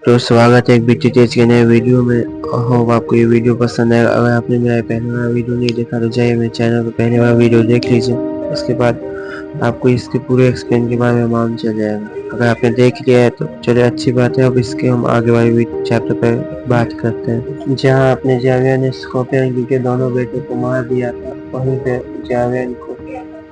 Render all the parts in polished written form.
तो स्वागत है एक बीटी तेज के नए वीडियो में। होप आपको ये वीडियो पसंद आएगा। अगर आपने मेरा पहले वाला वीडियो नहीं देखा तो जाइए मेरे चैनल पर पहले वाला वीडियो देख लीजिए। उसके बाद आपको इसके पूरे एक्सप्लेन के बारे में मालूम चल जाएगा। अगर आपने देख लिया है तो चलिए अच्छी बात है। अब इसके हम आगे वाले चैप्टर पर बात करते हैं। जहाँ अपने जाविया ने स्कॉर्पियन के दोनों बेटों को मार दिया था, वहीं पे जावियन को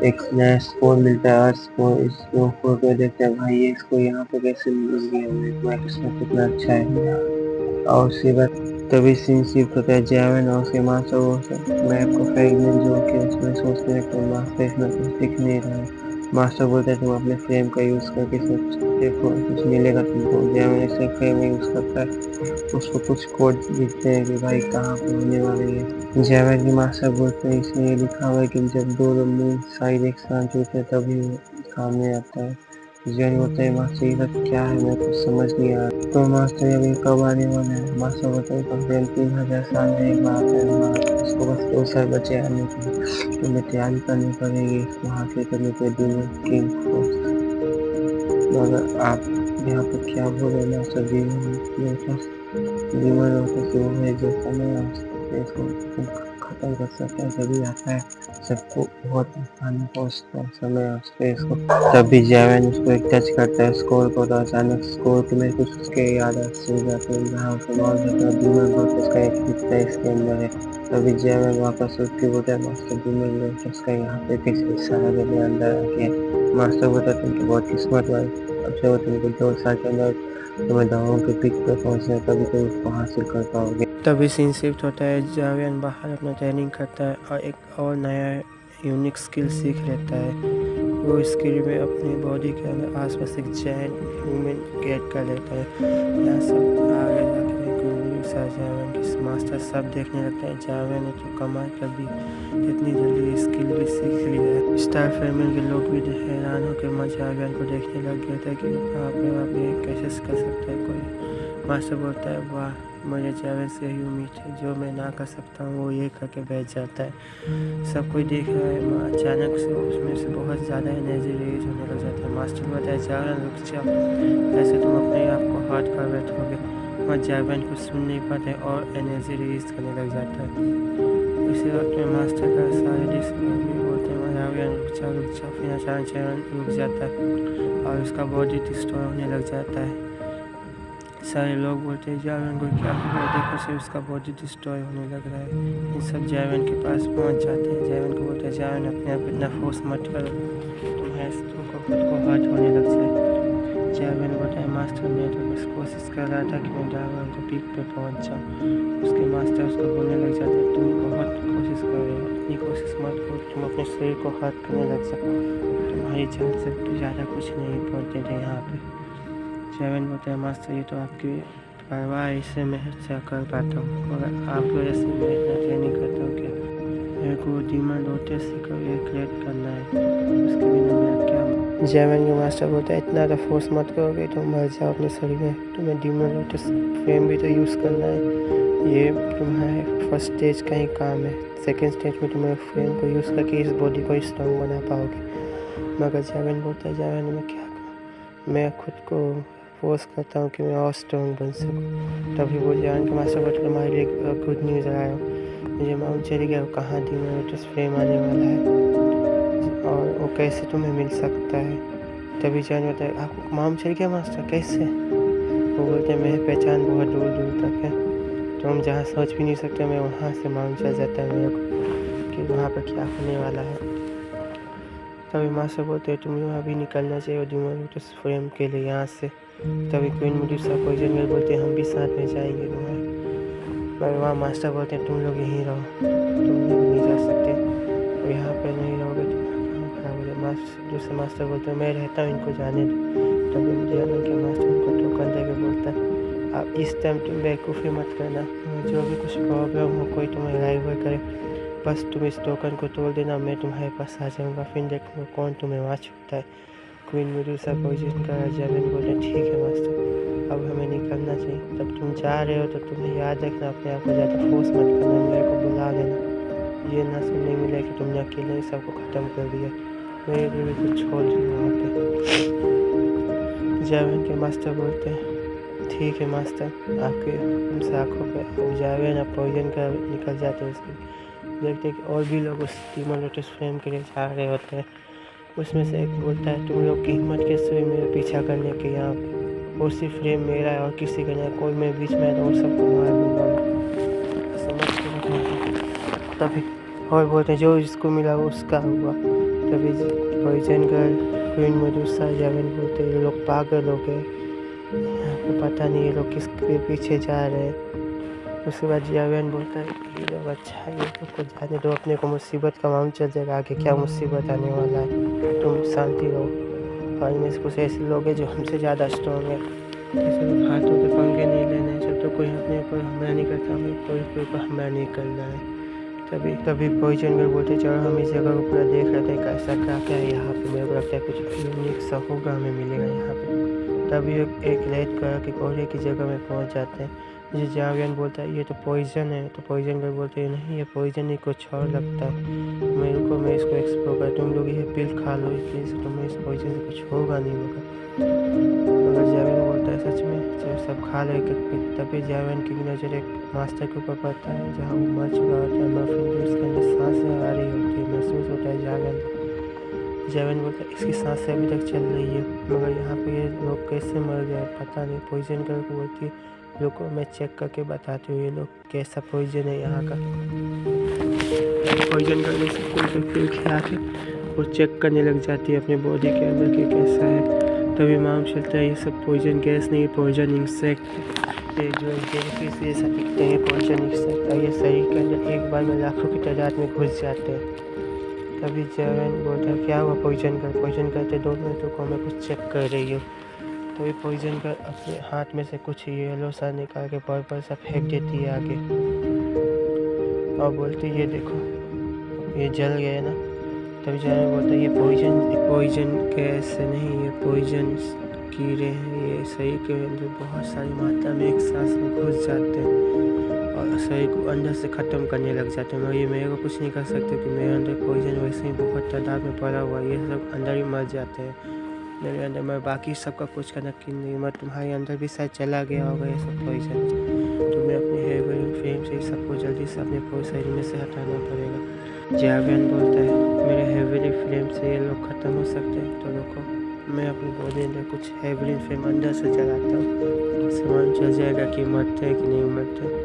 एक नया स्कोर मिलता है। और स्कोर इस स्कोर को देखते हैं, भाई ये इसको यहाँ पे कैसे मिल गया, मेरा किस्मत कितना अच्छा है। और उसके बाद तभी सीन शिफ्ट होता है जैवन और उसके मास्टर वो मैप को फ्रेगमेंट जो कि उसमें सोचने लगते हैं मास्टर इसमें कुछ दिख नहीं रहा है। मास्टर बोलता है तुम अपने फ्रेम का यूज करके सोच देखो कुछ मिलेगा तुमको। जैवन इसे फ्रेम यूज करता है, उसको कुछ कोड दिखते हैं कि भाई कहाँ पे होने वाली है। जैवन की मास्टर बोलते हैं इसमें ये लिखा हुआ है कि जब दो मून साइड एक साथ जुड़ते हैं तभी वो सामने आता है। जैन बोलता है मास्टर ये सब क्या है, मेरे को समझ नहीं आ रहा। तो मास्टर अभी कब आने वाला है? मास्टर बोलता है कम से कम 3000 साल में एक बार आता है, इसको बस 2 साल बचे आने के लिए। तुम्हें तैयारी करनी पड़ेगी इसको हासिल करने के लिए किंग फोर्स। मगर आप यहाँ पर क्या बोल रहे हैं मास्टर जी? मेरे पास लीवर लोटस वो है जो समय और इसको खत्म कर सकता है। जब भी आता है सबको बहुत आसानी पहुँचता है समय और स्पेस को। तब भी जैवन उसको एक टच करता है स्कोर को, तो अचानक स्कोर में कुछ उसके याद हो जाते हैं जहाँ उसे मालूम होता है लीवर लोटस का एक हिस्सा इसके अंदर है। तभी जैवन वापस उठ के बोलता है मास्टर लीवर लोटस का यहाँ पे किस हिस्सा है जो मेरे अंदर आ गया। मास्टर बोलता है तुम तो बहुत किस्मत वाले, अब से वो तुमको 2 साल के अंदर तुम्हें दवाओं के पीक पे पहुंचना है, तभी तुम उसको हासिल कर पाओगे। तभी सीन शिफ्ट होता है, जावियन बाहर अपना ट्रेनिंग करता है और एक और नया यूनिक स्किल सीख लेता है। वो स्किल में अपनी बॉडी के अंदर आसपास एक जैन ह्यूमन क्रिएट कर लेता है। यहाँ सब आगे जाके जावियन की मास्टर सब देखने लगता है जावियन ने तो कमाल कर दी, इतनी जल्दी स्किल भी सीख ली है। स्टार फैमिली के लोग भी हैरान होकर जावियन को देखने लग गए थे कि आप ये कैसे कर सकता है कोई। मास्टर बोलता है वाह, मुझे जावियन से ही उम्मीद है, जो मैं ना कर सकता हूँ वो ये करके बैठ जाता है। सब कोई देख रहा है, अचानक से उसमें से बहुत ज़्यादा एनर्जी रिलीज होने लग जाता है। मास्टर बताया जावियन रुक जाओ, ऐसे तुम अपने आप को हर्ट कर बैठोगे। और जावियन कुछ सुन नहीं पाते और एनर्जी रिलीज करने लग जाता है। इसी वक्त में मास्टर का सारे भी बोलते हैं जावियन रुक जाओ। फिर अचानक जावियन रुक जाता है और उसका बॉडी डिस्ट्रॉय होने लग जाता है। सारे लोग बोलते हैं जावियन को क्या हो गया, देखो से उसका बॉडी डिस्ट्रॉय होने लग रहा है। इन सब जावियन के पास पहुंच जाते हैं। जावियन को बोलते हैं जावियन अपने आप इतना फोर्स मत करो, तुमको खुद को हर्ट होने लग जाए। जावियन बोलता है मास्टर मैं तो बस कोशिश कर रहा था कि मैं जावियन को पीक पे पहुंच जाऊँ। उसके मास्टर उसको बोलने लग जाते हैं तुम बहुत कोशिश कर रहे हो, इतनी कोशिश मत करो, तुम अपने शरीर को हर्ट करने लग जाओ, तुम्हारी जान से ज़्यादा कुछ नहीं पहुँचते थे यहाँ पे। जावियन बोलता है मास्टर ये तो आपकी परवाह, इससे मैं अच्छा कर पाता हूँ, मगर आपकी वजह से मैं इतना ट्रेनिंग करता हूँ कि मेरे को डीमन लोटस से कभी क्रिएट करना है, उसके बिना मैं क्या। जावियन का मास्टर बोलता है इतना तो फोर्स मत करोगे, तुम मर जाओ अपने शरीर में, तुम्हें डीमन लोटस फ्रेम भी तो यूज़ करना है। ये तुम्हारे फर्स्ट स्टेज का ही काम है, सेकेंड स्टेज में तुम्हारे फ्रेम को यूज़ करके इस बॉडी को स्ट्रॉन्ग बना पाओगे। मगर जावियन बोलता है जावियन मैं क्या करूँ, मैं खुद को फोर्स करता हूँ कि मैं और स्ट्रॉन्ग बन सकूँ। तभी वो जावियन के मास्टर बोलते तुम्हारे लिए गुड न्यूज़ आया हो, मुझे मालूम चल गया कहाँ डीमन लोटस फ्रेम आने वाला है और वो कैसे तुम्हें मिल सकता है। तभी जावियन बोलता है आपको मालूम चल गया मास्टर कैसे? वो बोलते हैं मेरी पहचान बहुत दूर दूर तक है, तो हम जहाँ सोच भी नहीं सकते मैं वहाँ से मालूम चल जाता है मेरे को कि वहाँ पर क्या होने वाला है। तभी मास्टर बोलते हैं तुम्हें वहाँ भी निकलना चाहिए डीमन लोटस फ्रेम के लिए यहाँ से। तभी क्वीन मेडुसा पॉइजन गर्ल बोलते हैं हम भी साथ में जाएंगे तुम्हारे, पर वहाँ मास्टर बोलते हैं तुम लोग यहीं रहो, तुम नहीं जा सकते, और यहाँ पर नहीं रहोगे तो खराब हो जाए। दूसरे मास्टर बोलते हैं मैं रहता हूँ, इनको जाने दो। तभी मुझे आनंद के मास्टर उनको टोकन दे के बोलता है अब इस टाइम तुम बेवकूफ़ी मत करना, जो भी कुछ प्रॉब्लम हो कोई तुम्हें ड्राइवर करे, बस तुम इस टोकन को तोड़ देना, मैं तुम्हारे पास आ जाऊँगा, फिर देखूँगा कौन तुम्हें वहाँ छूटता है। क्वीन मेडुसा पॉइजन का जावियन बोलते ठीक है मास्टर, अब हमें निकलना चाहिए। तब तुम जा रहे हो तो तुम्हें याद रखना अपने आप को ज़्यादा फोर्स मत करना, मेरे को बुला लेना, ये ना सुनने मिले कि तुमने अकेले सबको ख़त्म कर दिया, मेरे लिए भी कुछ छोड़ देना वहाँ पे। जावियन के मास्टर बोलते हैं ठीक है मास्टर, आपके हमसे आँखों पे अब जावे ना पॉइजन का निकल जाते हैं उसकी। देखते कि और भी लोग उस डीमन लोटस फ्रेम के लिए जा रहे होते हैं। उसमें से एक बोलता है, तुम लोग की हिम्मत कैसे हुई मेरे पीछा करने के? यहाँ पे उसी फ्रेम मेरा है और किसी का नहीं, कोई मेरे बीच में है तो वो सबको मार दूंगा मैं, समझ के रखना। तभी और बोलते हैं, जो जिसको मिला वो उसका हुआ। तभी पॉइजन गर्ल, क्वीन मेडुसा, जावेन बोलते हैं, ये लोग पागल हो गए, यहाँ पे पता नहीं ये लोग किसके पीछे जा रहे हैं। उसके बाद जावेन बोलता है, ये लोग अच्छा है, ये लोग को जाने दो, अपने को मुसीबत का मालूम चल जाएगा आगे क्या मुसीबत आने वाला है, तुम शांति रहो। और इनमें से कुछ ऐसे लोग हैं जो हमसे ज़्यादा स्ट्रॉन्ग है, जैसे लोग हाथों के पंगे नहीं लेने, जब तो कोई अपने ऊपर हमला नहीं करता, हमें कोई ऊपर हमला नहीं करना है। तभी पॉइजन गर्ल बोलते, चलो हम इस जगह को पूरा देख लेते हैं कैसा क्या क्या है यहाँ पे, मेरे को लगता है कुछ यूनिक सा होगा, हमें मिलेगा यहाँ पे। तभी एक रेड कलर के कोहरे की जगह में पहुँच जाते हैं। मुझे जावियन बोलता है, ये तो पॉइजन है। तो पॉइजन गर्ल बोलते हैं, नहीं ये पॉइजन नहीं, कुछ और लगता है, मैं इसको एक्सप्लोर कर, तुम लोग ये पिल खा लो प्लीज़, तुम्हें इस पॉइजन से कुछ होगा नहीं। मगर जावियन बोलता है, सच में? जब सब खा ले तभी जावियन की नज़र एक मास्टर के ऊपर पड़ता है, जहाँ वो मर चुका होता है, मर फिर भी उसके अंदर सांसें आ रही होती है, महसूस होता है जावियन बोलता है, इसकी सांसें अभी तक चल रही है, मगर यहाँ पे ये लोग कैसे मर गए पता नहीं। पॉइजन करके बोलती है, रुको मैं चेक करके बताती हूँ ये लोग कैसा पॉइजन है यहाँ का। पॉइजन करने से कोई पिल खिला के वो चेक करने लग जाती है अपने बॉडी के अंदर कि कैसा है। तभी मालूम चलता है ये सब पॉइजन गैस नहीं, पॉइजन इंसेक्ट, ये जो जेलीफिश ये सब दिखते हैं पॉइजन इंसेक्ट, और ये शरीर के अंदर एक बार में लाखों की तादाद में घुस जाते हैं। तभी जावेन बोलता है, क्या हुआ पॉइजन करते 2 मिनट को मैं कुछ चेक कर रही हूँ। तभी पॉइजन कर अपने हाथ में से कुछ येलो सा निकाल के पर्पल सा फेंक देती है आगे और बोलती है, ये देखो ये जल गया ना। तभी जावेन बोलता है, ये पॉइजन गैस नहीं, ये पॉइजन कीड़े हैं, ये शरीर के अंदर बहुत सारी मात्रा में एक सांस में घुस जाते हैं और शरीर को अंदर से ख़त्म करने लग जाते हैं। मगर ये मेरे को कुछ नहीं कर सकते कि मेरे अंदर पॉइजन वैसे ही बहुत तादाद में पड़ा हुआ है, ये सब अंदर ही मर जाते हैं मेरे अंदर, मैं बाकी सबका कुछ करना कि नहीं, मैं तुम्हारे अंदर भी शायद चला गया होगा ये सब पॉइजन। तुम्हें अपनी हेवरिंग फ्लेम से सबको जल्दी से अपने पूरे शरीर में से हटाना पड़ेगा। जावियन बोलता है, मेरे हेवरिंग फ्लेम से ये लोग ख़त्म हो सकते हैं, तो रुको मैं अपनी बॉडी अंदर कुछ हेवरिंग फ्लेम अंदर से जलाता हूँ, सामान चल जाएगा कि मरते हैं कि नहीं मरते।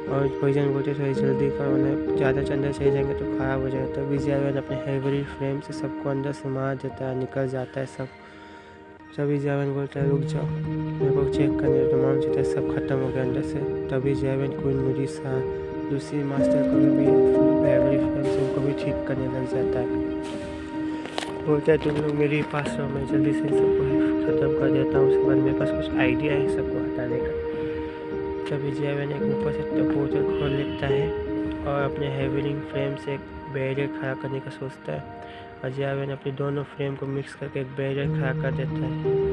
और पॉइजन बोलते थोड़ी जल्दी करो, उन्हें ज़्यादा अंदर चले जाएंगे तो ख़राब हो जाएगा। तभी जावेन अपने हेवरी फ्लेम से सबको अंदर से मार देता है, निकल जाता है सब। तभी जावेन बोलता है, रुक जाओ मेरे को चेक करने तो मालूम चलता है सब खत्म हो गया अंदर से। तभी जावेन क्वीन मेडुसा दूसरी मास्टर को भी हेवरी फ्लेम से उनको भी ठीक करने लग जाता है। बोलता है, तुम लोग मेरे पास रहो, मैं जल्दी से सबको ख़त्म कर देता हूँ, उसके बाद मेरे पास कुछ आइडिया है सबको हटाने का। तभी जावेन एक ऊपर से पोर्टल खोल लेता है और अपने हेवरिंग फ्रेम से एक बैरियर खड़ा करने का सोचता है, और जावेन अपने दोनों फ्रेम को मिक्स करके एक बैरियर खड़ा कर देता है।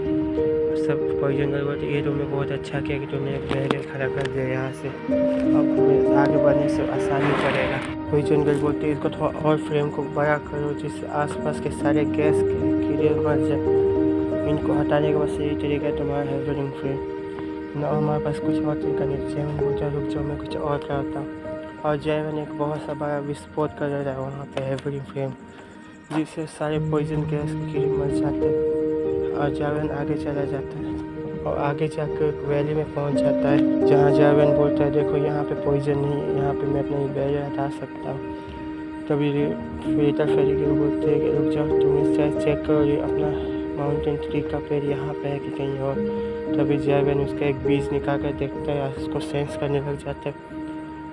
सब पॉइजन गर्ल बोलते, ये तुमने बहुत अच्छा किया कि तुमने एक बैरियर खड़ा कर दिया यहाँ से, अब हमें आगे बढ़ने से आसानी पड़ेगा। पॉइजन गर्ल बोलती है, इसको थोड़ा और फ्रेम को बड़ा करो जिससे आसपास के सारे गैस के कीड़े मर जाए, इनको हटाने का बस यही तरीका है तुम्हारा हेवरिंग फ्रेम ना, हमारे पास कुछ और तरीका नहीं। जावेन बोलता, रुक जाओ मैं कुछ और कराता हूँ, और जावेन एक बहुत सा बड़ा विस्फोट कर रहा है वहाँ पे हेवरिंग फ्लेम, जिससे सारे पॉइजन गैस के कीड़े मर जाते हैं। और जावेन आगे चला जाता है और आगे जाकर एक वैली में पहुँच जाता है, जहाँ जावेन बोलता है, देखो यहाँ पे पॉइजन नहीं है, यहाँ पे मैं अपना बैरियर हटा सकता हूँ। तभी फ्रीटर फेरी के बोलते हैं कि रुक जाओ, तुम इस चेक करो ये अपना माउंटेन ट्री का पेड़ यहाँ पे है कि कहीं और। तभी जावेन उसका एक बीज निकाल कर देखता है, उसको सेंस करने लग जाता है।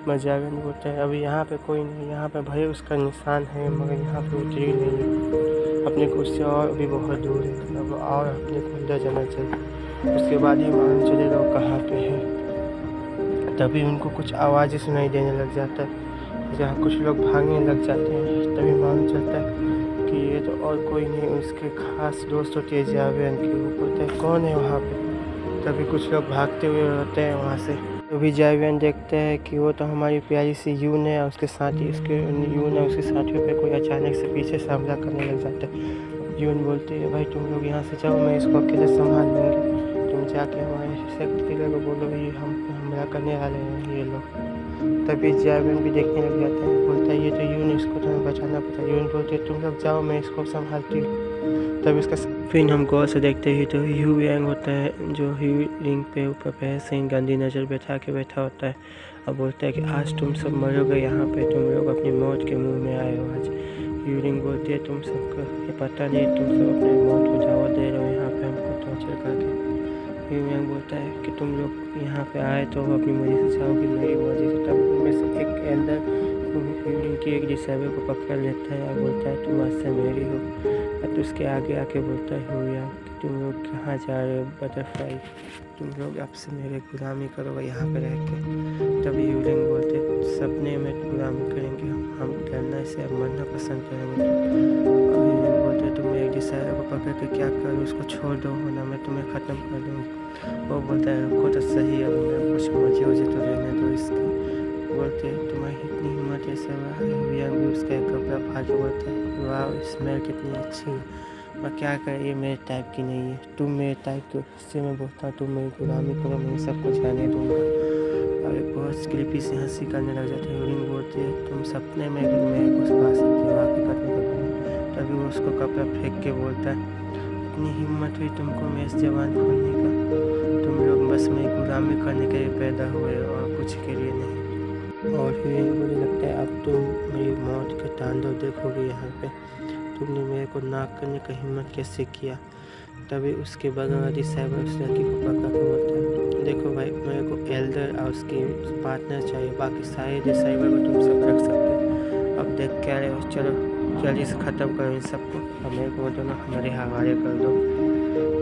मैं जावेन बोलता है, अभी यहाँ पे कोई नहीं, यहाँ पे भले उसका निशान है मगर यहाँ पे उतरी नहीं है, अपने को उससे और भी बहुत दूर है, अब और अपने को अंदर जाना चाहिए, उसके बाद ही मालूम चलेगा वो कहाँ पे है। तभी उनको कुछ आवाज़ें सुनाई देने लग जाता है, जहाँ कुछ लोग भागने लग जाते हैं। तभी मालूम चलता है कि ये तो और कोई नहीं, उसके खास दोस्त होती है जावेन की। वो बोलते हैं, कौन है वहाँ पे? तभी कुछ लोग भागते हुए होते हैं वहाँ से। तभी जावेन देखते हैं कि वो तो हमारी प्यारी सी यून है और उसके साथी यून है उसके साथियों पे कोई अचानक से पीछे से हमला करने लग जाता है। यून बोलती है, भाई तुम लोग यहाँ से जाओ, मैं इसको अकेले संभाल लूँगी, तुम जाके हमारे सेक्रेटरी को बोलो ये हम हमला करने वाले हैं ये लोग। तभी जावेद भी देखने लग जाता है, बोलता है ये तो यून, इसको तुम्हें बचाना पड़ता है। यून बोलते तुम लोग जाओ, मैं इसको संभालती हूँ। तब इसका फिर हम गौर से देखते ही तो ह्यू यांग होता है जो ह्यू रिंग पे ऊपर पे से गंदी नज़र बैठा के बैठा होता है और बोलता है कि आज तुम सब मरोगे यहाँ पे, तुम लोग अपनी मौत के मुंह में आए हो आज। ह्यू रिंग बोलती है तुम सबको ये पता नहीं, तुम सब अपने मौत को दावत दे रहे हो यहाँ पे हमको टॉर्चर करके। ह्यू यांग बोलता है कि तुम लोग यहाँ पे आए तो अपनी मर्जी से जाओगी, मेरी मर्जी से। तब उनमें से एक एल्डर ह्यू रिंग की एक डिसेबल को पकड़ लेता है और बोलता है तुम आज से मेरी हो। तो उसके आगे आके बोलता है ह्यू यांग कि तुम लोग कहाँ जा रहे हो बटरफ्लाई, तुम लोग अब से मेरे गुलामी करोगे यहाँ पे रह के। तभी ह्यू यांग बोलते सपने में गुलामी करेंगे, हम डरने से मरना पसंद करेंगे। और ह्यू यांग बोलते तुम एक डिसाइडर को पकड़ के क्या करो, उसको छोड़ दो वरना मैं तुम्हें ख़त्म कर दूँगी। वो बोलता है रुको तो सही, अब मैं कुछ मजे तो रहने दो इसकी। बोलते तुम्हारी इतनी हिम्मत है सब। ह्यू यांग भी उसका एक कपड़ा फाड़ के बोलता है वाह स्मेल कितनी अच्छी है, मैं क्या करें ये मेरे टाइप की नहीं है, तुम मेरे टाइप के इससे मैं बोलता हूँ तुम मेरी गुलामी करो, मैं सबको जाने दूंगा। और एक बहुत क्रीपी सी हंसी करने लग जाते हैं। रिंग बोलती है तुम सपने में भी मेरे को पा सकते हो, हकीकत में कभी। तभी वो उसको कपड़ा फेंक के बोलता है इतनी हिम्मत हुई तुमको मेरे जवान खोलने का, तुम लोग बस मेरी गुलामी करने के लिए पैदा हुए और कुछ के लिए नहीं। और फिर मुझे लगता है अब तुम मेरी मौत के तांडव देखोगे यहाँ पे, तुमने मेरे को नाक करने का हिम्मत कैसे किया। तभी उसके बगल वाली साइबर उस लड़की को पकड़ के बोलता है देखो भाई मेरे को एल्डर और उसकी पार्टनर चाहिए, बाकी सारे डिसाइबर को तुम सब रख सकते हो। अब देख क्या रहे हो, चलो जल्दी से ख़त्म करो इन सबको और मेरे को दोनों हमारे हवाले कर दो।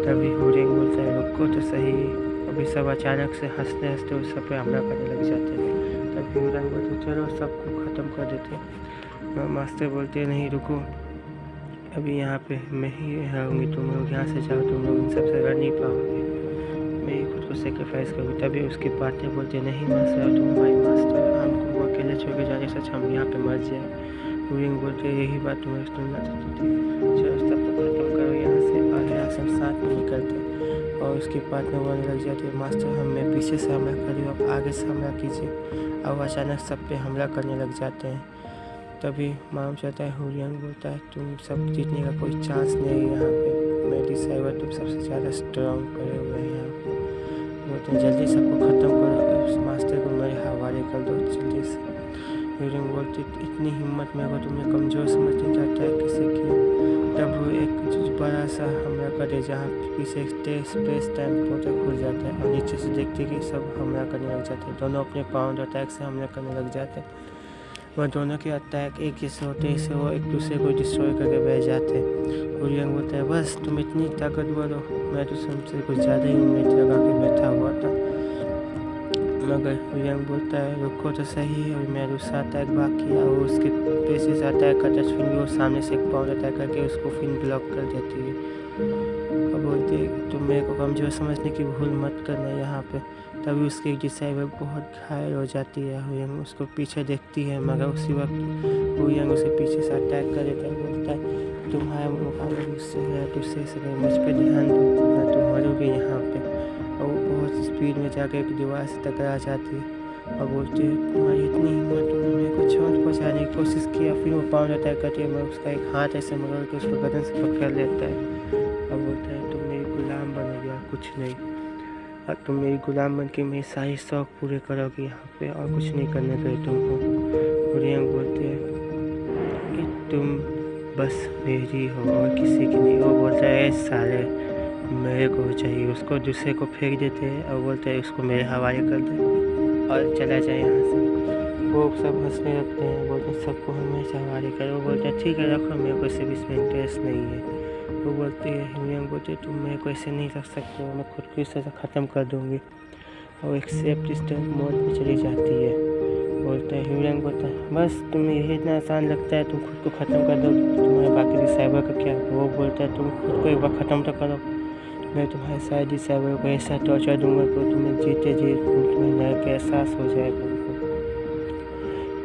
तभी ह्यू यांग बोलता है रुको तो सही। अभी सब अचानक से हंसते हंसते उस सब पे हमला करने लग जाते हैं। तब ह्यू यांग बोलते चलो सबको ख़त्म कर देते हैं। मास्टर बोलते नहीं रुको, अभी यहाँ पे मैं ही रहूँगी, तुम लोग यहाँ से जाओ, तुम लोग इन सबसे लड़ नहीं पाओगे, मैं ही खुद को सेक्रीफाइस करूँगी। तभी उसके पार्टनर बोलते नहीं मास्टर तुम हमारी मास्टर, हमको वो अकेले छोड़ के जाने से हम यहाँ पे मर जाए। ह्यू यांग बोलते यही बात तुम्हें सुनना चाहती थी, चलो सबको ख़त्म करो यहाँ से। और यहाँ से साथ में निकलते और उसके पार्टनर बोलने लग जाते हैं मास्टर हम मैं पीछे से हमला कर रही हूँ, आप आगे से हमला कीजिए। और अचानक सब पे हमला करने लग जाते हैं। तभी मालूम चलता है ह्यू यांग बोलता है तुम सब जीतने का कोई चांस नहीं है यहाँ पे, मैं डिसाइवर तुम सबसे ज़्यादा स्ट्रॉन्ग करे हुए हैं यहाँ पे। बोलते हैं जल्दी सबको ख़त्म करो, उस मास्टर को मेरे हवाले कर दो जल्दी से। ह्यू यांग बोलती इतनी हिम्मत मेरे को तुमने कमज़ोर समझने जाता है किसे किया। तब वो एक बड़ा सा हमला करे जहाँ पीछे स्पेस टाइम पोर्टल खुल जाता है और नीचे से देखते कि सब हमला करने लग जाते हैं, दोनों अपने पाउंड अटैक से हमला करने लग जाते हैं। वह दोनों के अटैक एक जैसे होते हैं, वो एक दूसरे को डिस्ट्रॉय करके बैठ जाते हैं। ह्यू यांग बोलता है बस तुम इतनी ताकतवर हो, मैं तो तुमसे कुछ ज़्यादा ही उम्मीद लगा के बैठा हुआ था। मगर ह्यू यांग बोलता है रुको तो सही, अभी मेरा दूसरा अटैक बाकी है। और उसके पीछे से अटैक करता है, फिर भी वो सामने से एक पाउंड अटैक करके उसको फिर ब्लॉक कर देती है और बोलती है तुम मेरे को कमज़ोर समझने की भूल मत करना यहाँ पे। तभी उसकी डिसाइवर बहुत घायल हो जाती है। ह्यू यांग उसको पीछे देखती है मगर उसी वक्त ह्यू यांग उसे पीछे से अटैक कर देता है, बोलता है तुम्हारा मुकाबला मुझसे है, दूसरे से मुझ पर ध्यान दो ना तुम मरोगे यहाँ पे। और वो बहुत स्पीड में जाकर एक दीवार से टकरा जाती है और बोलती है तुम्हारी इतनी हिम्मत, तुमने मेरे को चोट पहुँचाने की कोशिश किया। फिर वो पाउंड अटैक करती है, मैं उसका एक हाथ ऐसे मरोड़ के उसको गर्दन से पकड़ लेता है और बोलता है तुम मेरी गुलाम बनोगे और कुछ नहीं, और तुम मेरी गुलाम बन के मेरे सारे शौक़ पूरे करोगे यहाँ पे और कुछ नहीं करने गए तुमको। ह्यू यांग बोलते हैं कि तुम बस मेरी हो और किसी की नहीं। वो बोलता है साले मेरे को चाहिए, उसको दूसरे को फेंक देते हैं और बोलते हैं उसको मेरे हवाले कर दे और चला जाए यहाँ से। वो सब हंसने लगते हैं, बोलते हैं सबको हमेशा हवाले करो। वो बोलते हैं ठीक है रखो, मेरे को इससे भी इसमें इंटरेस्ट नहीं है। वो बोलती है ह्यू यांग बोलती है तुम मेरे को ऐसे नहीं रख सकते हो, मैं खुद को इस तरह ख़त्म कर दूँगी। और एक्सेप्ट डिस्टर्ब मोड में चली जाती है। बोलता है ह्यू यांग बोलता है बस तुम्हें यही इतना आसान लगता है, तुम खुद को ख़त्म कर दो, तुम्हारे बाकी डिसाइबर का क्या। वो बोलता है तुम खुद को एक बार ख़त्म तो करो, मैं तुम्हारे सारे डिसाइबर को ऐसा टॉर्चर दूंगा कि तुम्हें जीते जी तुम्हें नर्क का एहसास हो जाएगा।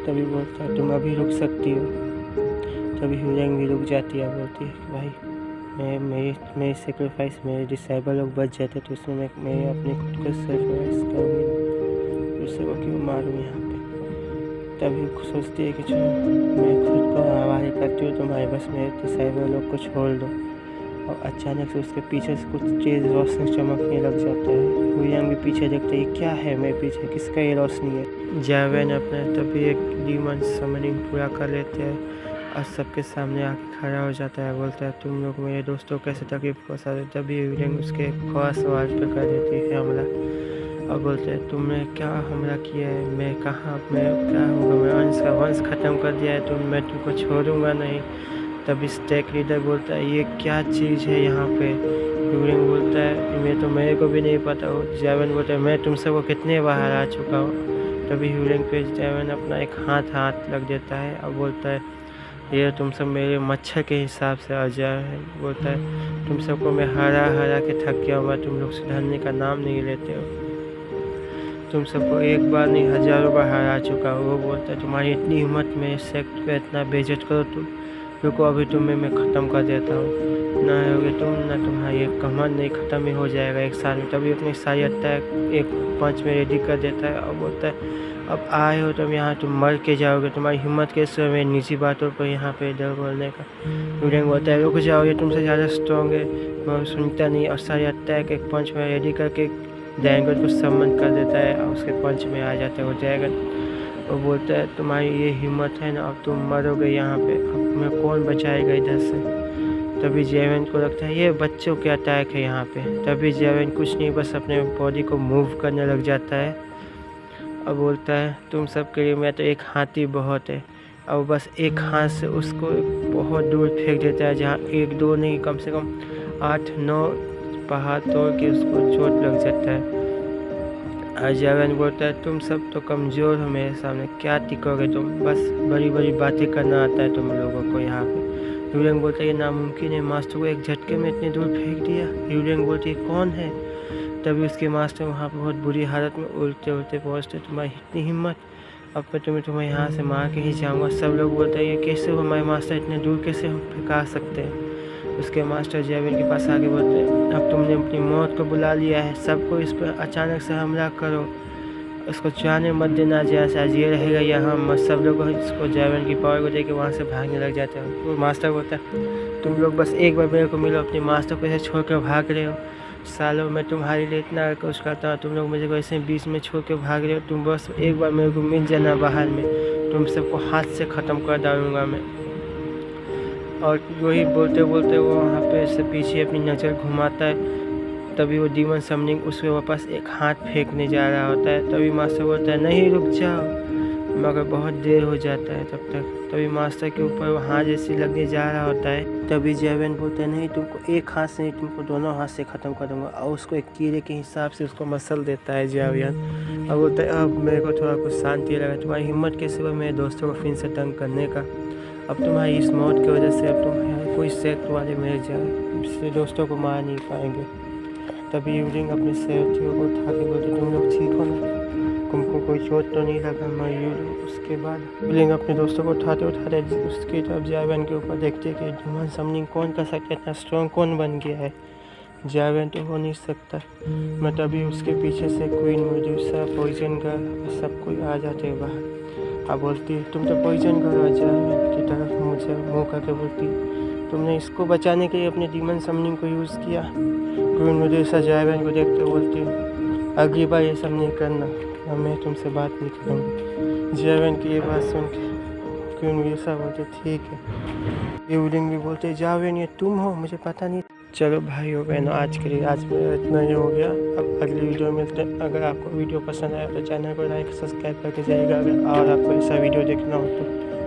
तभी बोलता है तुम अभी रुक सकती हो। तभी ह्यू यांग भी रुक जाती है, बोलती है भाई मेरी सेक्रीफाइस मेरे डिसेबल लोग बच जाते तो उसमें मैं अपने खुद को सेक्रीफाइस करूँगी, दूसरे को क्यों मारूँ यहाँ पे। तभी सोचती है कि चलो मैं खुद को हवाले करती हूँ, तुम्हारे बस मेरे डिसेबल लोग को छोड़ दो। और अचानक से उसके पीछे से कुछ तेज रोशनी चमकने लग जाता है। विलियम के पीछे देखते ही क्या है मेरे पीछे, किसका ये रोशनी है। जावेन अपने तभी एक डीमन समनिंग पूरा कर लेते हैं और सबके सामने आके खड़ा हो जाता है। बोलता है तुम लोग मेरे दोस्तों को कैसे तकलीफ पहुँचा दे। तभी विलियम उसके ख़ास सवाल पर कर देती है हमला और बोलते हैं तुमने क्या हमला किया है, मैं कहाँ, मैं क्या होगा, मैं अंश का वंश ख़त्म कर दिया है, मैं तुमको छोड़ूंगा नहीं। तभी स्टैक लीडर बोलता है ये क्या चीज़ है यहाँ पे। विलियम बोलता है मैं तो मेरे को भी नहीं पता हो। जावेन बोलता है मैं तुम सबको कितने बार आ चुका हूँ। तभी विलियम पे जावेन अपना एक हाथ लग देता है और बोलता है ये तुम सब मेरे मच्छर के हिसाब से आ जाए। बोलता है तुम सबको मैं हरा के थक गया हूँ, मैं तुम लोग सुधरने का नाम नहीं लेते हो। तुम सबको एक बार नहीं हज़ारों बार हरा चुका हूँ। वो बोलता है तुम्हारी इतनी हिम्मत, मेरे सेक्ट पे इतना बेइज्जत करो तुम, रुको अभी तुम्हें मैं ख़त्म कर देता हूँ। ना होगे तुम ना तुम्हारी एक घमंड नहीं ख़त्म ही हो जाएगा एक साल में। तभी अपनी सारी अटैक एक पंच में रेडी कर देता है और बोलता है अब आए हो तुम यहाँ, तुम मर के जाओगे, तुम्हारी हिम्मत कैसे है मेरी निजी बातों पर यहाँ पे डर बोलने का। विलियम बोलता है रुक जाओ, ये तुमसे ज़्यादा स्ट्रॉन्ग है। मैं सुनता नहीं और सारी अटैक एक पंच में रेडी करके ड्रैगन को सम्मन कर देता है और उसके पंच में आ जाता है वो ड्रैगन। वो बोलता है तुम्हारी ये हिम्मत है ना, अब तुम मरोगे यहाँ पे, अब मैं कौन बचाएगा इधर से। तभी जेवन को लगता है ये बच्चों के अटैक है यहाँ पे। तभी जेवन कुछ नहीं बस अपने बॉडी को मूव करने लग जाता है और बोलता है तुम सब के लिए मैं तो एक हाथी बहुत है। और बस एक हाथ से उसको बहुत दूर फेंक देता है, जहाँ एक दो नहीं कम से कम 8-9 पहाड़ तोड़ के उसको चोट लग जाता है। और जावेन बोलता है तुम सब तो कमज़ोर हो मेरे सामने, क्या टिकोगे तुम, बस बड़ी बड़ी बातें करना आता है तुम लोगों को यहाँ पे। यूलियन बोलता है ये नामुमकिन है, मास्टर को एक झटके में इतनी दूर फेंक दिया। यूलियन बोलती है कौन है। तभी उसके मास्टर वहाँ पर बहुत बुरी हालत में उल्टे पहुँचते, तुम्हारी इतनी हिम्मत, अब मैं तुम्हें यहाँ से मार के ही जाऊँगा। सब लोग बोलते हैं ये कैसे हो हमारे मास्टर, इतने दूर कैसे हम फेंका सकते हैं। उसके मास्टर जावेन के पास आके बोलते हैं अब तुमने अपनी मौत को बुला लिया है, सबको इस पर अचानक से हमला करो, उसको जाने मत देना, जैसे आज ये रहेगा यहाँ। सब लोग इसको जावेन की पावर को देके वहाँ से भागने लग जाते हैं। वो मास्टर बोलता है तुम लोग बस एक बार मेरे को मिलो, अपने मास्टर को ऐसे छोड़ कर भाग रहे हो, सालों मैं तुम्हारे लिए इतना कुछ करता हूँ, तुम लोग मुझे को ऐसे बीच में छोड़ के भाग रहे हो। तुम बस एक बार मेरे को मिल जाना बाहर में, तुम सबको हाथ से ख़त्म कर डालूँगा मैं। और वही बोलते बोलते वो वहाँ पे से पीछे अपनी नज़र घुमाता है। तभी वो डीमन समनिंग उसके वापस एक हाथ फेंकने जा रहा होता है। तभी मास्टर बोलता है नहीं रुक जाओ, मगर बहुत देर हो जाता है तब तक। तभी मास्टर के ऊपर वो हाथ जैसे लगने जा रहा होता है। तभी जावेन बोलता है नहीं तुमको एक हाथ से नहीं, तुमको दोनों हाथ से ख़त्म कर दूँगा। और उसको एक कीड़े के हिसाब से उसको मसल देता है जावेन। और बोलता है अब मेरे को थोड़ा कुछ शांति लगा, तुम्हारी हिम्मत कैसे हुआ मेरे दोस्तों को फिर से तंग करने का। अब तुम्हारी इस मौत की वजह से अब तुम्हारे कोई सेक्ट वाले मर जाए, इससे दोस्तों को मार नहीं पाएंगे। तभी यूलिंग अपने साथियों को उठा के बोलते तुम लोग ठीक हो ना, तुमको कोई चोट तो नहीं लगा। उसके बाद यूलिंग अपने दोस्तों को उठाते उसकी तरफ जावेन के ऊपर देखते कि डीमन समनिंग कौन कर सकता है, इतना स्ट्रॉन्ग कौन बन गया है, जावेन तो हो नहीं सकता। मैं तभी उसके पीछे से क्वीन मेडुसा, पॉइजन गर्ल सब कोई आ जाते हैं बाहर। अब बोलती तुम तो पॉइजन गर्ल जावेन की तरफ मुझे मुँह करके बोलती तुमने इसको बचाने के लिए अपने डीमन समनिंग को यूज़ किया। क्वीन मेडुसा जावेन को देखते बोलती अगली बार ये सब नहीं करना, अब मैं तुमसे बात नहीं करूँगी। जावेन की ये बात सुन के क्वीन मेडुसा बोलते ठीक है। यूलिंग भी बोलते जावेन ये तुम हो, मुझे पता नहीं। चलो भाई हो बहनों आज के लिए आज मेरा इतना ही हो गया। अब अगली वीडियो में मिलते हैं। अगर आपको वीडियो पसंद आया तो चैनल को लाइक सब्सक्राइब करके जाइएगा। अगर और आपको ऐसा वीडियो देखना हो तो